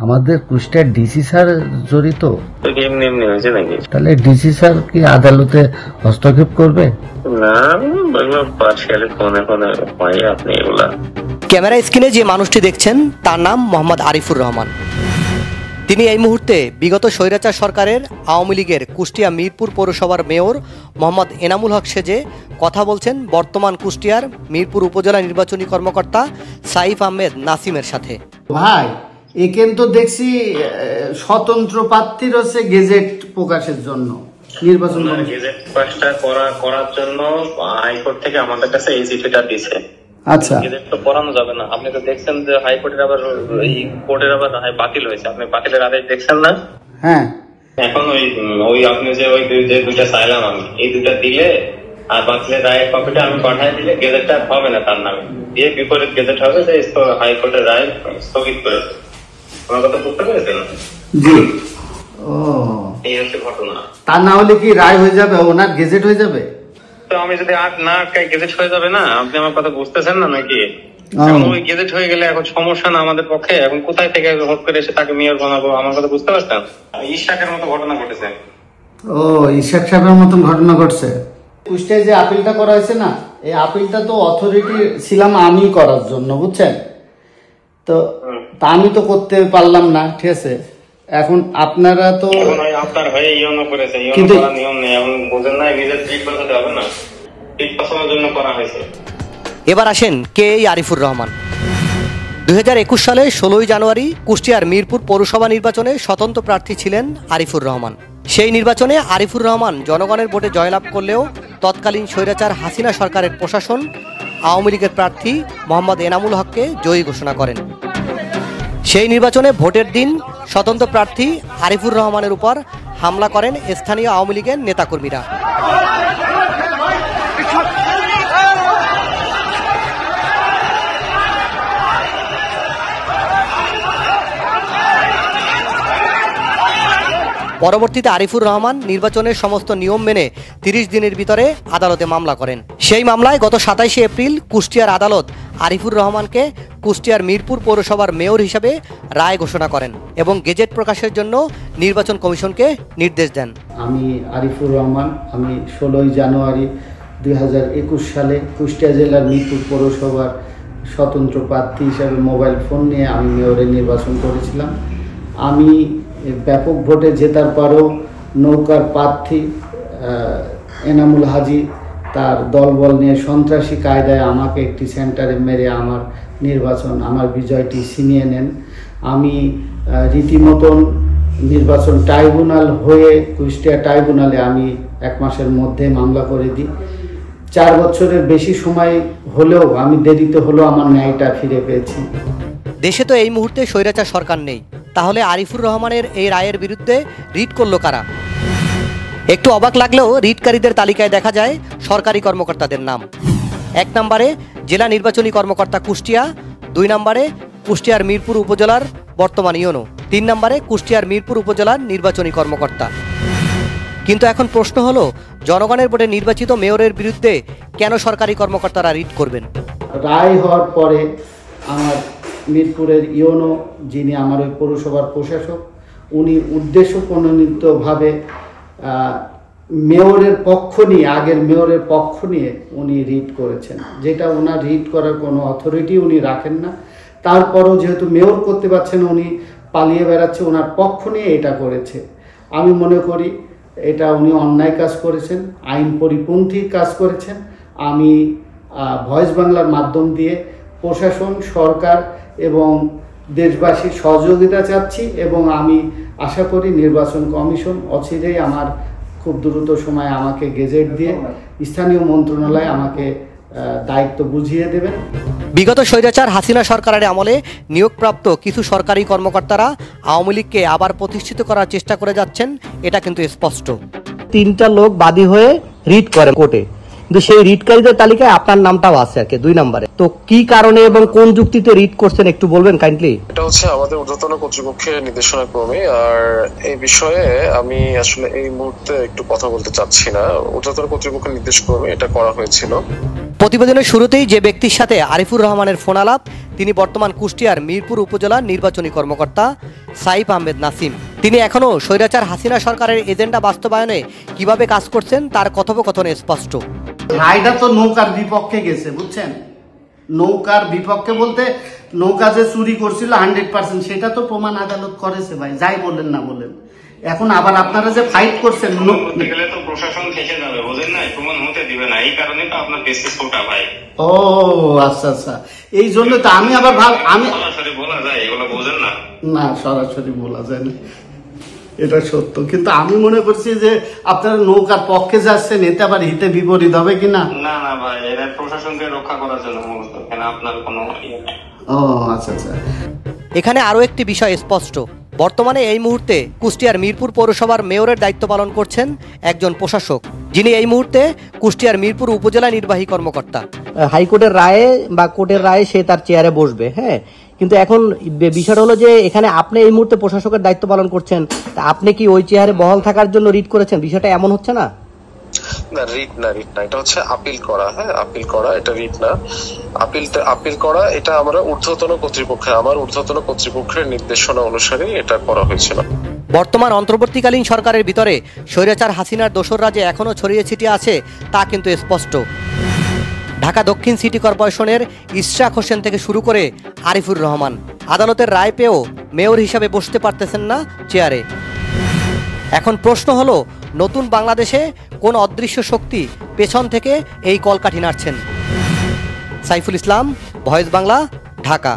আমাদের কুষ্টিয়ার DC sir জড়িত? এমনি এমনি হয়েছে নাকি? তাহলে ডিসি স্যার কি আদালতে হস্তক্ষেপ করবে? না, পার্সিয়ালি ফোনে ফোনে হয় আপনি এগুলা। ক্যামেরা স্ক্রিনে যে মানুষটি দেখছেন তার নাম মোহাম্মদ আরিফুর রহমান। তিনি এই মুহূর্তে বিগত স্বৈরাচার সরকারের আওয়ামী লীগের কুষ্টিয়া মিরপুর পৌরসভার মেয়র মোহাম্মদ এনামুল হক সেজে কথা বলছেন বর্তমান কুষ্টিয়ার মিরপুর উপজেলা নির্বাচনী কর্মকর্তা সাইফ আহমেদ নাসিমের সাথে। ভাই এখান তো দেখছি স্বতন্ত্র প্রার্থীর হচ্ছে গেজেট প্রকাশের জন্য নির্বাচন গেজেট পাসটা করার জন্য হাইকোর্ট থেকে আমাদের কাছে এই চিঠিটা দিছে। আচ্ছা, গেজেট তো করানো যাবে না। আপনি তো দেখছেন যে হাইকোর্টের আবার এই কোর্টের আবার বাতিল হয়েছে। আপনি বাতিলের আদেশ দেখছেন না? হ্যাঁ। এখন ওই আপনি যে যে দুইটা চাইলাম আমি, এই দুইটা দিলে আর বাতিলের রায়ের কপিটা আমি পাঠাই দিলে গেজেটটা হবে না তার নামে, দিয়ে বিপরীত গেজেট হবে যে হাইকোর্টের রায় স্থগিত করেছে। আমার কথা বুঝতে পেরেছেন? জি। ও, এই হচ্ছে ঘটনা। তা না হলে কি রায় হয়ে যাবে, ওনার গেজেট হয়ে যাবে? তো আমি যদি না আটকাই গেজেট হয়ে যাবে না? আপনি আমার কথা বুঝতেছেন না নাকি? ওই গেজেট হয়ে গেলে এখন সমস্যা না আমাদের পক্ষে। এখন কোথায় থেকে হট করে এসে তাকে মেয়র বানাবো? আমার কথা বুঝতে পারছেন? ইশাকের মতো ঘটনা ঘটেছে। ও, ইশাক সাহেবের মতন ঘটনা ঘটছে। কুষ্টিয়ায় যে আপিলটা করা হয়েছে না, এই আপিলটা তো অথরিটি ছিলাম আমি করার জন্য, বুঝছেন তো। তা আমি তো করতে পারলাম না, ঠিক আছে। এখন আপনারা তো আপনার হয়ে ইয়নো করেছে, ইয়নো করার নিয়ম নেই। এখন বোঝেন না, নিজের ট্রিট বাঁচাতে হবে না, ট্রিট বাঁচানোর জন্য করা হয়েছে। এবার আসেন কে এই আরিফুর রহমান। 2021 সালে 16 জানুয়ারি কুষ্টিয়ার মিরপুর পৌরসভা নির্বাচনে স্বতন্ত্র প্রার্থী ছিলেন আরিফুর রহমান। সেই নির্বাচনে আরিফুর রহমান জনগণের ভোটে জয়লাভ করলেও তৎকালীন স্বৈরাচার হাসিনা সরকারের প্রশাসন আওয়ামী লীগের প্রার্থী মোহাম্মদ এনামুল হককে জয়ী ঘোষণা করেন। সেই নির্বাচনে ভোটের দিন স্বতন্ত্র প্রার্থী আরিফুর রহমানের উপর হামলা করেন স্থানীয় আওয়ামী লীগের নেতাকর্মীরা। পরবর্তীতে আরিফুর রহমান নির্বাচনের সমস্ত নিয়ম মেনে 30 দিনের ভিতরে আদালতে মামলা করেন। সেই মামলায় গত 27 এপ্রিল কুষ্টিয়ার আদালত আরিফুর রহমানকে কুষ্টিয়ার মিরপুর পৌরসভার মেয়র হিসাবে রায় ঘোষণা করেন এবং গেজেট প্রকাশের জন্য নির্বাচন কমিশনকে নির্দেশ দেন। আমি আরিফুর রহমান, আমি 16 জানুয়ারি 2021 সালে কুষ্টিয়া জেলার মিরপুর পৌরসভার স্বতন্ত্র প্রার্থী হিসাবে মোবাইল ফোন নিয়ে আমি মেয়রের নির্বাচন করেছিলাম। আমি ব্যাপক ভোটে জেতার পরও নৌকার প্রার্থী এনামুল হাজি তার দলবল নিয়ে সন্ত্রাসী কায়দায় আমাকে একটি সেন্টারে মেরে আমার বিজয়টি ছিনিয়ে নেন। আমি রীতিমতন নির্বাচন ট্রাইব্যুনাল হয়ে কুষ্টিয়া ট্রাইব্যুনালে আমি 1 মাসের মধ্যে মামলা করে দিই। 4 বছরের বেশি সময় হলেও আমি দেরিতে হলেও আমার ন্যায়টা ফিরে পেয়েছি। দেশে তো এই মুহূর্তে স্বৈরাচার সরকার নেই, তাহলে আরিফুর রহমানের এই রায়ের বিরুদ্ধে রিট করলো কারা? একটু অবাক লাগলেও রিটকারীদের তালিকায় দেখা যায় সরকারি কর্মকর্তাদের নাম। 1 নম্বরে জেলা নির্বাচনী কর্মকর্তা কুষ্টিয়া, 2 নম্বরে কুষ্টিয়ার মিরপুর উপজেলার বর্তমান ইউনো, 3 নম্বরে কুষ্টিয়ার মিরপুর উপজেলার নির্বাচনী কর্মকর্তা। কিন্তু এখন প্রশ্ন হলো, জনগণের ভোটে নির্বাচিত মেয়রের বিরুদ্ধে কেন সরকারি কর্মকর্তারা রিট করবেন? রায় হওয়ার পরে আমার মিরপুরের ইউনো, যিনি আমার ওই পৌরসভার প্রশাসক, উনি উদ্দেশ্য প্রণোদিতভাবে মেয়রের পক্ষ নিয়ে, আগের মেয়রের পক্ষ নিয়ে উনি রিট করেছেন, যেটা ওনার রিট করার কোনো অথরিটি উনি রাখেন না। তারপরও যেহেতু মেয়র করতে পারছেন, উনি পালিয়ে বেড়াচ্ছে, ওনার পক্ষ নিয়ে এটা করেছে। আমি মনে করি এটা উনি অন্যায় কাজ করেছেন, আইন পরিপন্থী কাজ করেছেন। আমি ভয়েস বাংলার মাধ্যম দিয়ে প্রশাসন, সরকার এবং দেশবাসীর সহযোগিতা চাচ্ছি এবং আমি আশা করি নির্বাচন কমিশন অচিরেই আমার খুব দ্রুত সময়ে আমাকে গেজেট দিয়ে স্থানীয় মন্ত্রণালয়ে আমাকে দায়িত্ব বুঝিয়ে দেবেন। বিগত স্বৈরাচার হাসিনা সরকারের আমলে নিয়োগপ্রাপ্ত কিছু সরকারি কর্মকর্তারা আওয়ামী লীগকে আবার প্রতিষ্ঠিত করার চেষ্টা করে যাচ্ছেন, এটা কিন্তু স্পষ্ট। 3টা লোক বাদী হয়ে রিট করে কোর্টে, কিন্তু সেই রিটকারীদের তালিকায় আপনার নামটাও আছে আর কি 2 নম্বরে। তো কি কারণে এবং কোন যুক্তিতে রিট করছেন একটু বলবেন কাইন্ডলি? এটা হচ্ছে আমাদের ঊর্ধ্বতন কর্তৃপক্ষের নির্দেশনা ক্রমে, আর এই বিষয়ে আমি আসলে এই মুহূর্তে একটু কথা বলতে চাচ্ছি না। ঊর্ধ্বতন কর্তৃপক্ষের নির্দেশ ক্রমে এটা করা হয়েছিল। প্রতিবেদনের শুরুতেই যে ব্যক্তির সাথে আরিফুর রহমানের ফোন আলাপ, তিনি বর্তমান কুষ্টিয়ার মিরপুর উপজেলার নির্বাচনী কর্মকর্তা সাইফ আহমেদ নাসিম। তিনি এখনও স্বৈরাচার হাসিনা সরকারের এজেন্ডা বাস্তবায়নে কিভাবে কাজ করছেন তার কথোপকথনে স্পষ্ট। রায়টা তো নৌকার বিপক্ষে গেছে, বুঝছেন? নৌকার বিপক্ষে বলতে নৌকা যে চুরি করছিল 100% সেটা তো প্রমাণ আদালত করেছে ভাই, যাই বলেন না বলেন। এখন আবার আপনারা যে ফাইট করছেন, বলতে গেলে তো প্রশাসন ফেসে যাবে, বোঝেন না, প্রমাণ হতে দিবে না, এই কারণে তো আপনার কেসে ছোটা ভাই। ও আচ্ছা আচ্ছা, এই জন্য তো আমি আবার আমি সরাসরি বলা যায় এগুলো, বোঝেন না? না, সরাসরি বলা যায় না, এটা সত্য। কিন্তু আমি মনে করছি যে আপনারা নৌকার পক্ষে যাচ্ছেন, এতে আবার হিতে বিপরীত হবে কিনা। না না ভাই, এরা প্রশাসনকে রক্ষা করার জন্য মূলত, কেন আপনার কোনো ইয়ে নেই। ও আচ্ছা আচ্ছা। এখানে আরও একটি বিষয় স্পষ্ট, বর্তমানে এই মুহূর্তে কুষ্টিয়ার মিরপুর পৌরসভার মেয়রের দায়িত্ব পালন করছেন একজন প্রশাসক, যিনি এই মুহূর্তে কুষ্টিয়ার মিরপুর উপজেলা নির্বাহী কর্মকর্তা। হাইকোর্টের রায়ে বা কোর্টের রায়ে সে তার চেয়ারে বসবে, হ্যাঁ, কিন্তু এখন বিষয় হলো যে এখানে আপনি এই মুহূর্তে প্রশাসকের দায়িত্ব পালন করছেন, তা আপনি কি ওই চেয়ারে বহাল থাকার জন্য রিট করেছেন? বিষয়টা এমন হচ্ছে না? না, রিট না, এটা হচ্ছে আপিল করা। হ্যাঁ, আপিল করা, এটা রিট না। আপিল করা এটা আমরা ঊর্ধ্বতন কর্তৃপক্ষের নির্দেশনা অনুসারে এটা করা হয়েছিল। বর্তমান অন্তর্বর্তীকালীন সরকারের ভিতরে স্বৈরাচার হাসিনার দোসররা যে এখনও ছড়িয়ে ছিটিয়ে আছে তা কিন্তু স্পষ্ট। ঢাকা দক্ষিণ সিটি কর্পোরেশনের ইশরাক হোসেন থেকে শুরু করে আরিফুর রহমান আদালতের রায় পেয়েও মেয়র হিসাবে বসতে পারতেছেন না চেয়ারে। এখন প্রশ্ন হলো, নতুন বাংলাদেশে কোন অদৃশ্য শক্তি পেছন থেকে এই কলকাঠি নাড়ছেন? সাইফুল ইসলাম, ভয়েস বাংলা, ঢাকা।